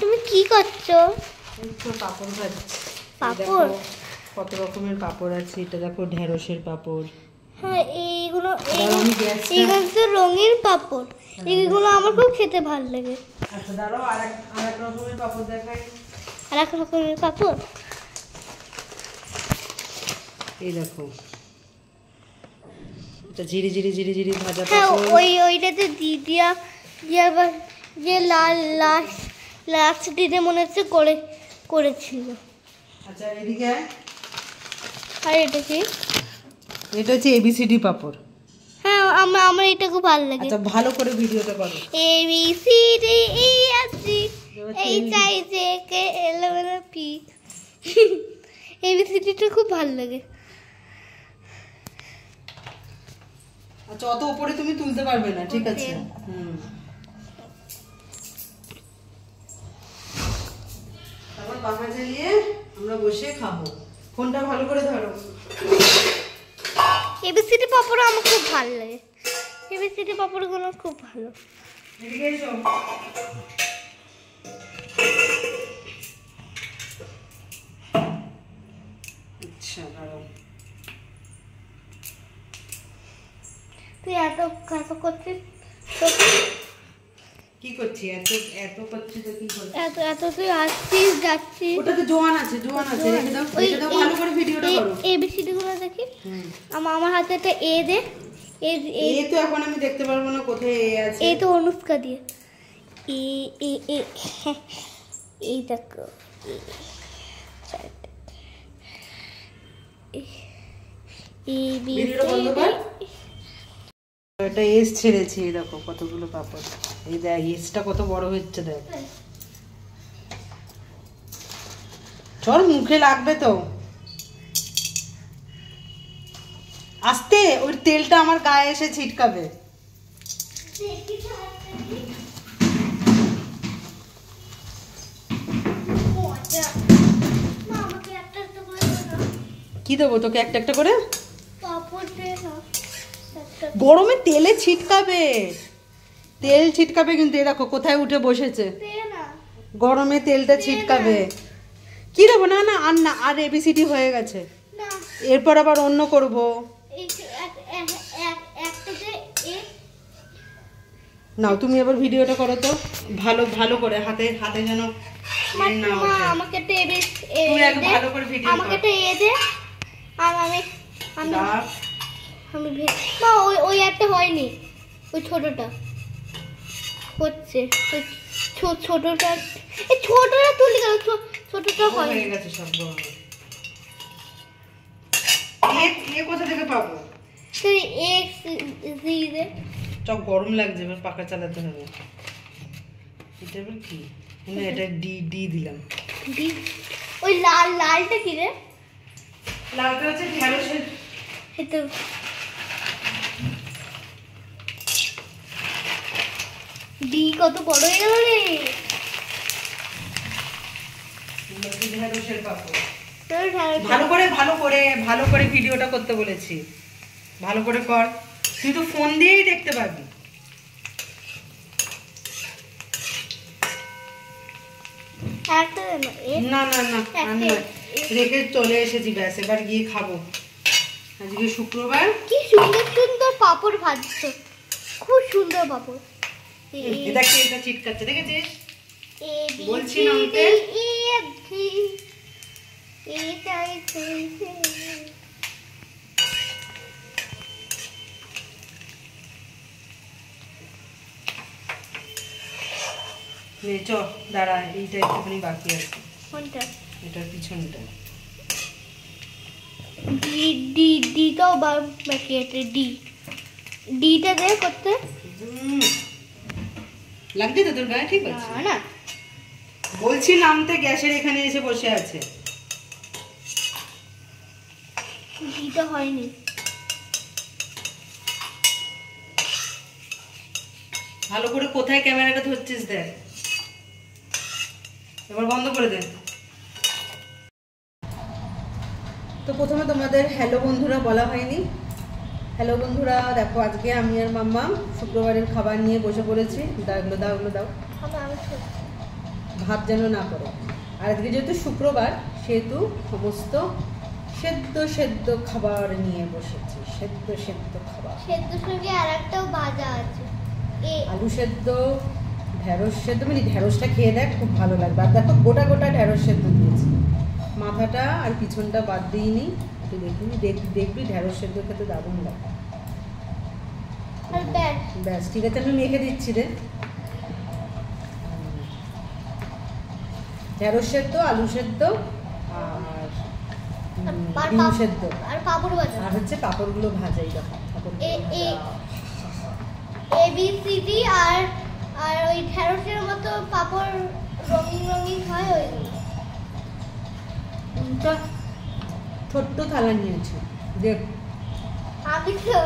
তুমি কি করছো? একটু পাপড় ভাজছি। পাপড়? কত রকমের পাপড় আছে। এটা দেখো ঢেঁড়সের পাপড়। হ্যাঁ এইগুলো তো রঙিন পাপড়। এইগুলো আমার খুব খেতে ভালো লাগে। আচ্ছা দাঁড়াও, আরেক রকমের পাপড় দেখাই। আরেক রকমের পাপড় এই দেখো, এটা ঝিরি ঝিরি ঝিরি ঝিরি ভাজা হ্যাঁ পাপড়। ওইটাতে দিদিয়া যে লাস্ট দিনে মনে হচ্ছে করেছিল। আচ্ছা এদিকে আর এটা কি? এটা হচ্ছে এবিসিডি পাপড়। হ্যাঁ আমার এটা খুব ভালো লাগে। আচ্ছা ভালো করে ভিডিওটা করো। ABCD EFG HIJK LMNOP ABCDটা খুব ভালো লাগে। আচ্ছা অত উপরে তুমি তুলতে পারবে না, ঠিক আছে। তারপর পাখা চালিয়ে আমরা বসে খাবো। ফোনটা ভালো করে ধরো। এবিসিডি পাপড় আমার খুব ভালো লাগে। এবিসিডি পাপড়গুলো খুব ভালো। এদিকে এসো। আচ্ছা দাঁড়াও। তুই এত করছিস কি করছি? এত করছি তো কি করছি? এত তুই আসছিস যাচ্ছিস। ওটাতে জোয়ান আছে রেখে দাও, রেখে দাও, ভালো করে ভিডিওটা করো। এবিসিডি গুলো দেখি। আমার হাতে একটা এ দে। এ তো এখন আমি দেখতে পারবো না, কোথায় এ আছে। এই তো অনুষ্কা দিয়ে এই দেখো ভিডিওটা বন্ধ কর। এটা এস ছেড়েছি, এই দেখো কতগুলো পাপড়। এই দেখ এসটা কত বড় হচ্ছে, দেখ। চল, মুখে লাগবে তো। আস্তে, ওই তেলটা আমার গায়ে এসে ছিটকাবে। কি দেবো তোকে? একটা একটা করে গরমে তেলে ছিটকাবে, তেল ছিটকাবে কিন্তু। এ দেখো কোথায় উঠে বসেছে, গরমে তেলটা ছিটকাবে। কি দেবো? না না আর না, আর এবিসিডি হয়ে গেছে। এরপর আবার অন্য করব। নাও তুমি আবার ভিডিওটা করো তো ভালো ভালো করে, হাতে হাতে যেন আমাকে ভালো করে ভিডিও আমাকে তো এ দে। আর আমি ওই একটা হয়নি, ওই ছোটটা হচ্ছে। ছোটটা তুলি গেল, ছোটটা হয়ে গেছে সব। কোথা থেকে পাবো? চক গরম লাগছে, এবার পাখা চালাতে হবে। এটা এবার কি? না এটা ডি দিলাম। ওই লালটা কি রে? লালটা হচ্ছে ঢেঁড়সের। এটা ডি কত বড় হয়ে গেল রে। ঢেঁড়সের পাপড়। ভালো করে ভিডিওটা করতে বলেছি, ভালো করে কর। তুই তো ফোন দিয়েই দেখতে পাবি। না না না আমি রেখে চলে এসেছি, ব্যাস এবার গিয়ে খাবো। আজকে শুক্রবার। কি সুন্দর সুন্দর পাপড় ভাজছো, খুব সুন্দর পাপড়। এটা চিটকাচ্ছে, দেখেছিস? বলছি না ওকে। চ দাঁড়া, এইটা একটুখানি বাকি আছে। কোনটা? এটার পিছনটা। ডিটাও বাকি আছে। ডিটা দে করতে। লাগছে তো তোর গায়ে? ঠিক আছে না বলছি, নামতে গ্যাসের এখানে এসে বসে আছে। ডিটা হয়নি। ভালো করে কোথায় ক্যামেরাটা ধরছিস দেখ। এবার বন্ধ করে দে। তো প্রথমে তোমাদের হ্যালো বন্ধুরা বলা হয়নি। হ্যালো বন্ধুরা, দেখো আজকে আমি আর মাম্মা শুক্রবারের খাবার নিয়ে বসে পড়েছি। দাও, এগুলো দাও, এগুলো দাও। ভাব যেন না পড়ে। আর আজকে যেহেতু শুক্রবার সেহেতু সমস্ত সেদ্ধ সেদ্ধ খাবার নিয়ে বসেছি, সেদ্ধ সেদ্ধ খাবার। সেদ্ধর সঙ্গে আর একটাও ভাজা আছে, আলু সেদ্ধ, ঢেঁড়স সেদ্ধ, মানে ঢেঁড়সটা খেয়ে দেখ খুব ভালো লাগবে। আর দেখো গোটা গোটা ঢেঁড়স সেদ্ধ দিয়েছি, মাথাটা আর পিছনটা বাদ দিইনি। একটু দেখবি ঢেঁড়স সেদ্ধ খেতে দারুণ লাগে। ব্যাস ঠিক আছে, আমি মেখে দিচ্ছি রে। ঢেঁড়স সেদ্ধ, আলু সেদ্ধ আর ডিম সেদ্ধ আর পাপড় ভাজা, আর হচ্ছে পাপড়গুলো ভাজাই। দেখো ABCD আর আর ওই ঢেঁড়সের মতো পাপড় রঙিন রঙিন হয় ওইগুলো। ছোট্ট থালা নিয়েছি দেখ। আমি তো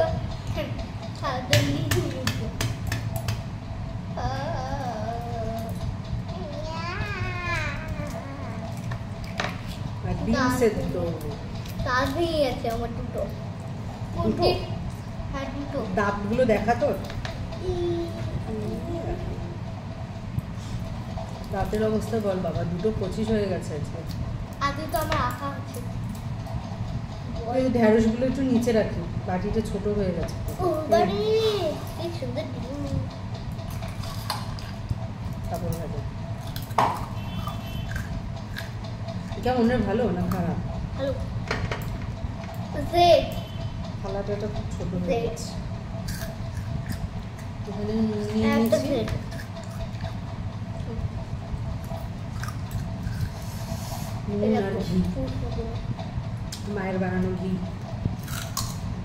ডিম সেদ্ধ তাজই আছে আমার দুটো। হ্যাঁ দুটো। দাঁতগুলো দেখা তোর, দাঁতের অবস্থা বল বাবা, দুটো 25 হয়ে গেছে আজকে। আজকে তো আমার আঁকা হচ্ছে। ওই ঢেঁড়সগুলো একটু নিচে রাখি, বাটিটা ছোট হয়ে গেছে। ও বাড়ি কি সুন্দর ডিম। তারপর ভাজা কেমন রে, ভালো না খারাপ? হ্যালো জেড থালাটা খুব ছোট হয়ে গেছে। এখানে নিয়ে একটা নিয়েছি জেড নুন আর ঘি, মায়ের বানানো ঘি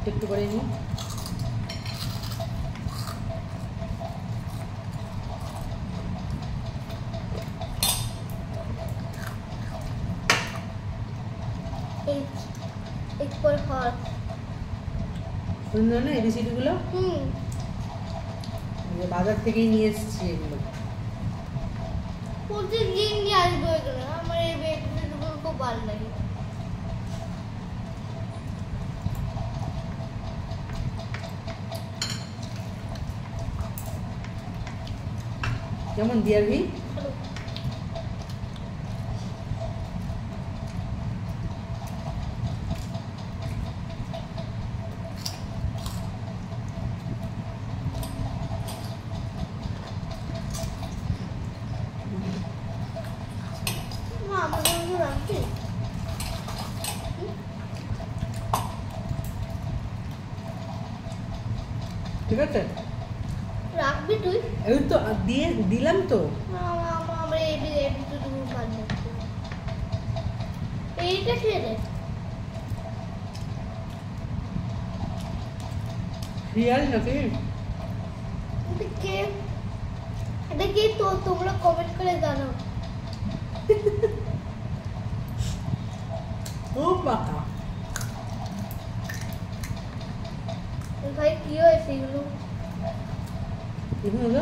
একটু করে নিই। সুন্দর না ABCD গুলো? বাজার থেকেই নিয়ে এসেছি এগুলো। প্রতিদিন নিয়ে আসবো এগুলো, আমার এই বেডগুলো খুব ভালো লাগে। কেমন ডিয়ার ভি? ঠিক আছে রাখবি তুই? এই তো দিয়ে দিলাম তো। আমার এইটা খেয়ে দে। রিয়াল নাকি? এটা কি তো তোমরা কমেন্ট করে জানো। খুব পাকা। ভাই কি হয়েছে এগুলো? এগুলো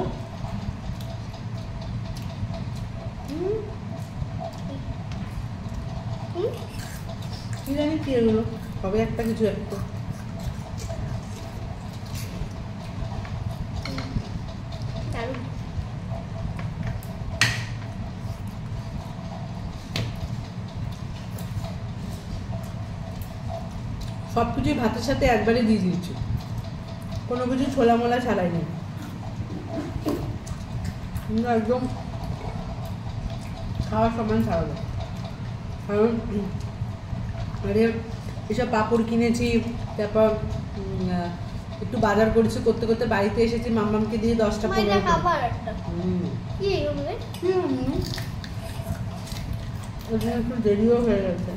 কি জানি কি এগুলো, হবে একটা কিছু একটা। সব কিছুই ভাতের সাথে একবারে দিয়ে দিয়েছি, কোনো কিছু ছোলা মোলা ছাড়াইনি। একদম খাওয়ার সমান ছাড়াবো। কারণ আরে এসব পাঁপড় কিনেছি, তারপর একটু বাজার করেছি, করতে করতে বাড়িতে এসেছি, মাম্মামকে দিয়ে 10টা 15টা একটু দেরিও হয়ে গেছে।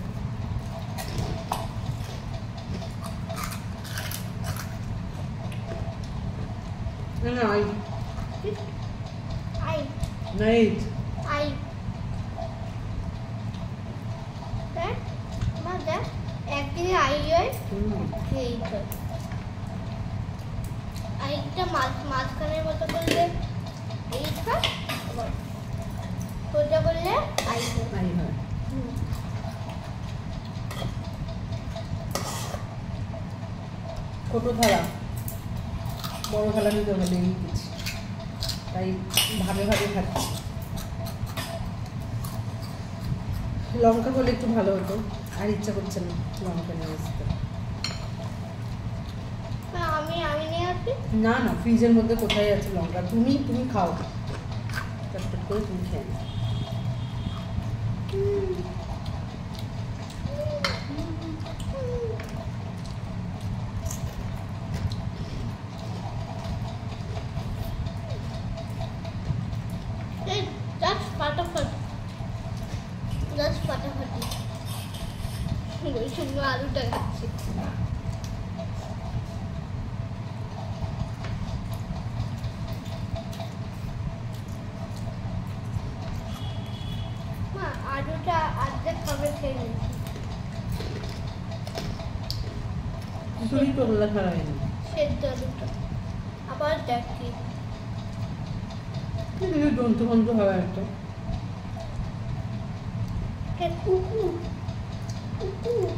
একদিকে আইটা মাঝখানের মতো করলে এইটা সোজা করলে আই হয়। ছোট থালা, বড় থালা নিতে হলে এই কিছু, তাই ভাবে ভাবে খাচ্ছি। লঙ্কা হলে একটু ভালো হতো, আর ইচ্ছা করছে না লঙ্কা নিয়ে আসতে। আমি নিয়ে আসি। না না, ফ্রিজের মধ্যে কোথায় আছে লঙ্কা? তুমি খাও, চটপট করে তুমি খেয়ে নাও। শুকনো আলুটা খাচ্ছি। মা আলুটা অর্ধেক খাবে খেয়ে নিচ্ছি। খিচুড়ি তো বলা ছাড়া হয়নি, সেদ্ধ আলুটা আবার দেখি জন্তু ফন্তু হবে একটা। কুকুর কুকুর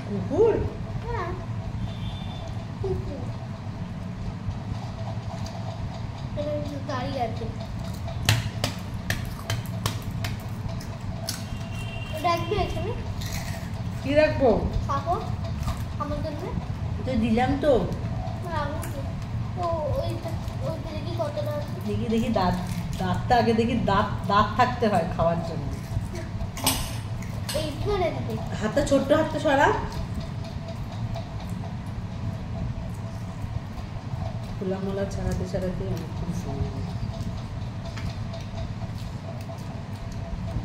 কুকুর? হ্যাঁ কুকুর দাঁড়িয়ে আছে। রাখবে এখানে? কি রাখবো? খাবো আমার জন্য তো দিলাম তো। দেখি কতটা আছে। দেখি দাঁতটা আগে দেখি, দাঁত থাকতে হয় খাওয়ার জন্য। এইখানে দিবি। হাতটা ছোট্ট, হাতটা সরা। খোলামোলা ছাড়াতে অনেকক্ষণ সময় লাগে।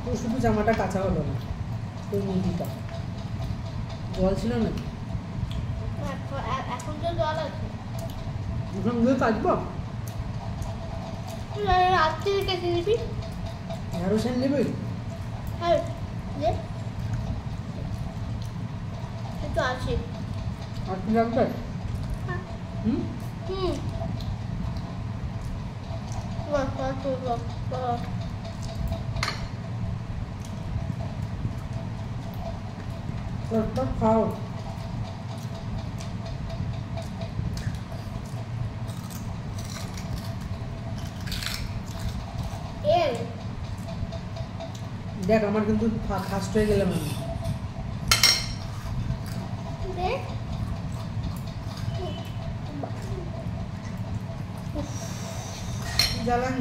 তো শুধু জামাটা কাঁচা হলো না, ওই মুরগিটা জল ছিল না। এখন তো জল আছে। এখন দিয়ে কাটবো। রাত্রে কেটে দিবি। ঢেঁড়সের নেবি? হ্যাঁ একটু আছে। আর কি লাগবে? হুম, চটপট খাও। দেখ আমার কিন্তু ফার্স্ট হয়ে গেলাম আমি। জ্বালান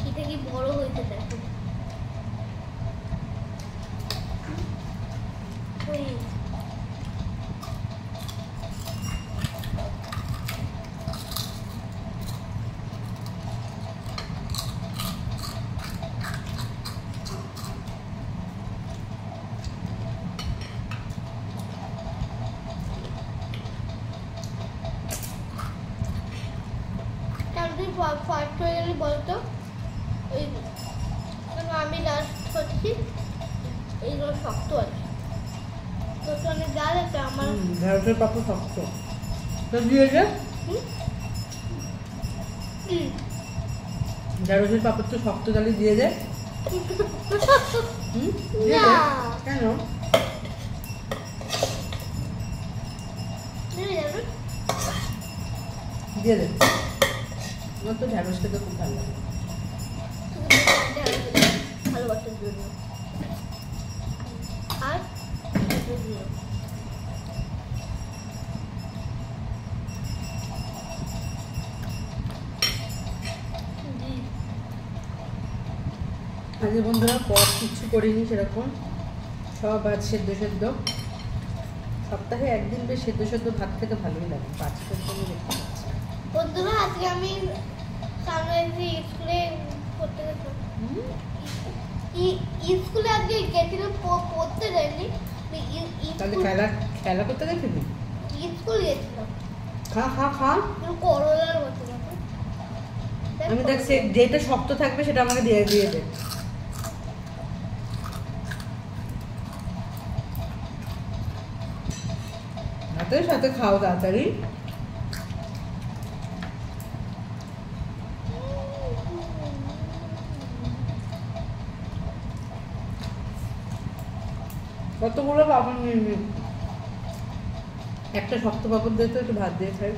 এটা কি বড় হইতে দেখো। ফার্স্ট হয়ে গেলে বলতো ওই আমি লাস্ট হচ্ছি। এইগুলো শক্ত আছে তো অনেক ডাল আছে আমার। ঢেঁড়সের পাপড় শক্ত তো দিয়ে যে ঢেঁড়সের পাপড় তো শক্ত ডালি দিয়ে দে। কেন দিয়ে দে? আমার তো ঢেঁড়স খেতে খুব ভালো লাগে। ভালোবাসার জন্য আর আজ বন্ধুরা পর কিচ্ছু করিনি সেরকম, সব আজ সেদ্ধ। সপ্তাহে একদিন বেশ সেদ্ধ ভাত খেতে ভালোই লাগে। বাচ্চাদের জন্য দেখতে পাচ্ছি বন্ধুরা আজকে আমি স্কুলে পড়তে গেছিলাম। স্কুলে আজকে গেছিলাম, পড়তে যাইনি। তাহলে খেলা করতে গেছিলি? স্কুল গেছিলাম। খা করলার মতো। আমি দেখ যেটা শক্ত থাকবে সেটা আমাকে দিয়ে দে। ভাতের সাথে খাও তাড়াতাড়ি। কতগুলো পাপড় নিয়ে নি, একটা শক্ত পাপড় দিয়ে তো একটু ভাত দিয়ে খাই।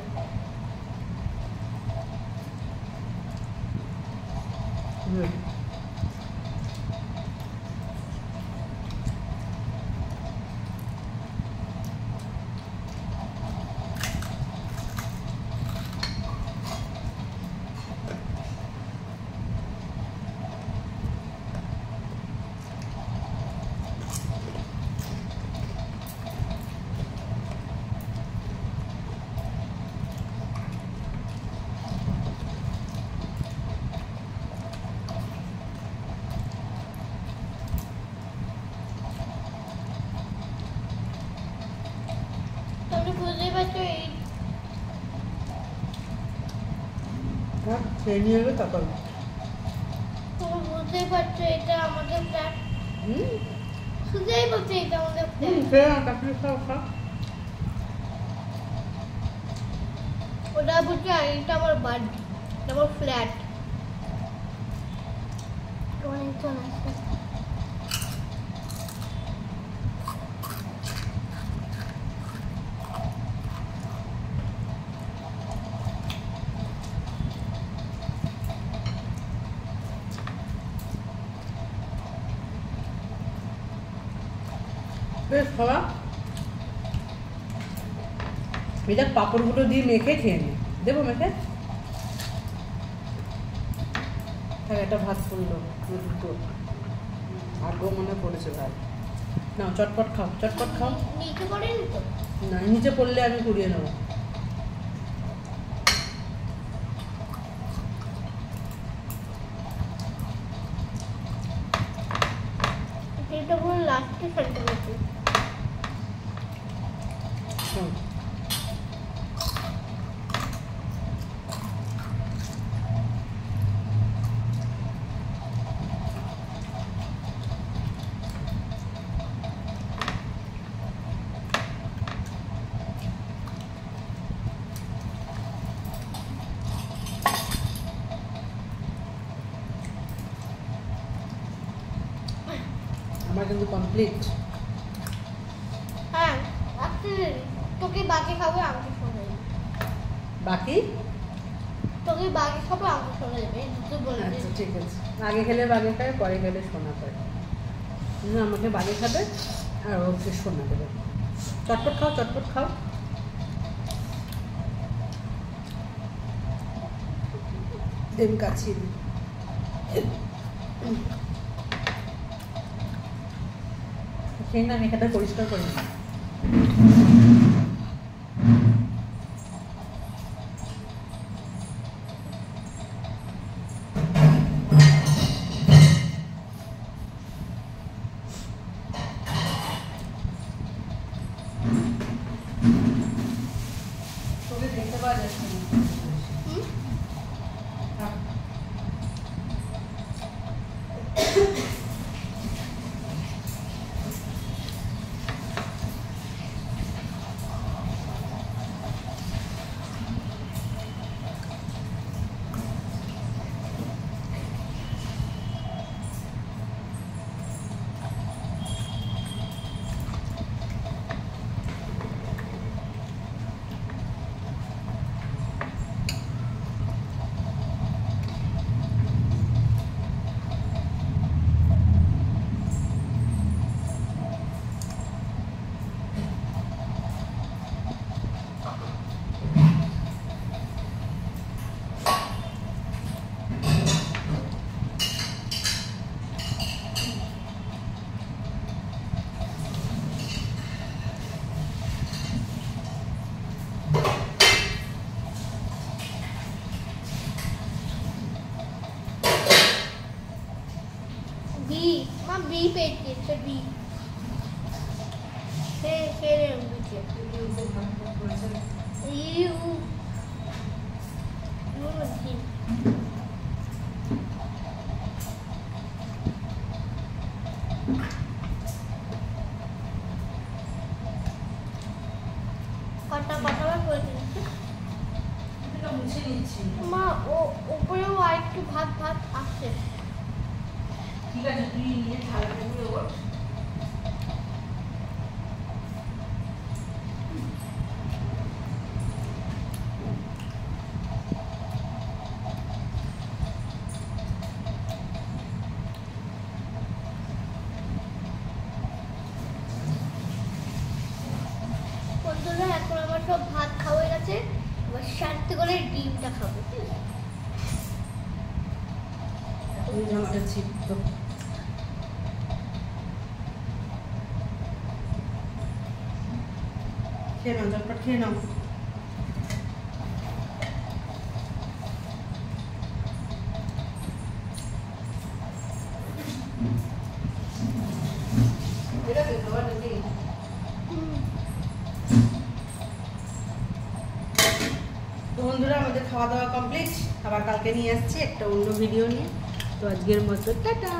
খেয়ে নিয়ে হবে তারপর তোমরা বুঝতেই পারছো এটা আমাদের ফ্ল্যাট। হুম বুঝতেই পারছো এটা আমাদের ফ্ল্যাট। খেয়ে নাও, কাশ্মীর খাও খাও। ওটা বুঝছি আর এটা আমার বাড়ি, এটা আমার ফ্ল্যাট। অনেকজন আছে। বেশ খাওয়া। এটা পাঁপড়গুলো দিয়ে মেখে খেয়ে নে। দেবো মেখে? হ্যাঁ, এটা ভাত করলো দুটো। আগেও মনে পড়েছে ভাই। নাও চটপট খাও, চটপট খাও। নিচে পড়েনি তো? না, নিচে পড়লে আমি কুড়িয়ে নেবো। এটা পুরো লাস্টে ফেলতে গেছে। হুম। আমার কিন্তু কমপ্লিট। হ্যাঁ, তোকে বাকি খাবো আমাকে শোনা যাবে। বাকি তোকে বাকি খাবো আমাকে শোনা যাবে, দুটো বলে আচ্ছা ঠিক আছে। আগে খেলে বাগে খায়, পরে খেলে সোনা পায়। আমাকে বাগে খাবে আর ওকে সোনা দেবে। চটপট খাও, চটপট খাও। দেন কাছিয়ে দিই। খেয়ে না, আমি এখানটা পরিষ্কার করে নিই। তোকে দেখতে পাওয়া যাচ্ছে না। থাক। বি মা বি পেয়েছি, একটা বি। খেয়ে বুঝছে ইউ বলছি। কটাবার করে দিচ্ছি মুছে নিচ্ছি। মা। ও উপরেও আর একটু ভাত আসছে। ঠিক আছে, তুই নিয়ে থালাটা গুলো ওঠ। বন্ধুরা, এখন আমার সব ভাত খাওয়া হয়ে গেছে, এবার সাথে করে ডিমটা খাবো। ওই জামাটা ছিপ্ত। খেয়ে নাও, চটপট খেয়ে নাও। এটা কি খাবার নাকি? তোমার বন্ধুরা আমাদের খাওয়া দাওয়া কমপ্লিট, আবার কালকে নিয়ে আসছি একটা অন্য ভিডিও নিয়ে। তো আজকের মতো টাটা।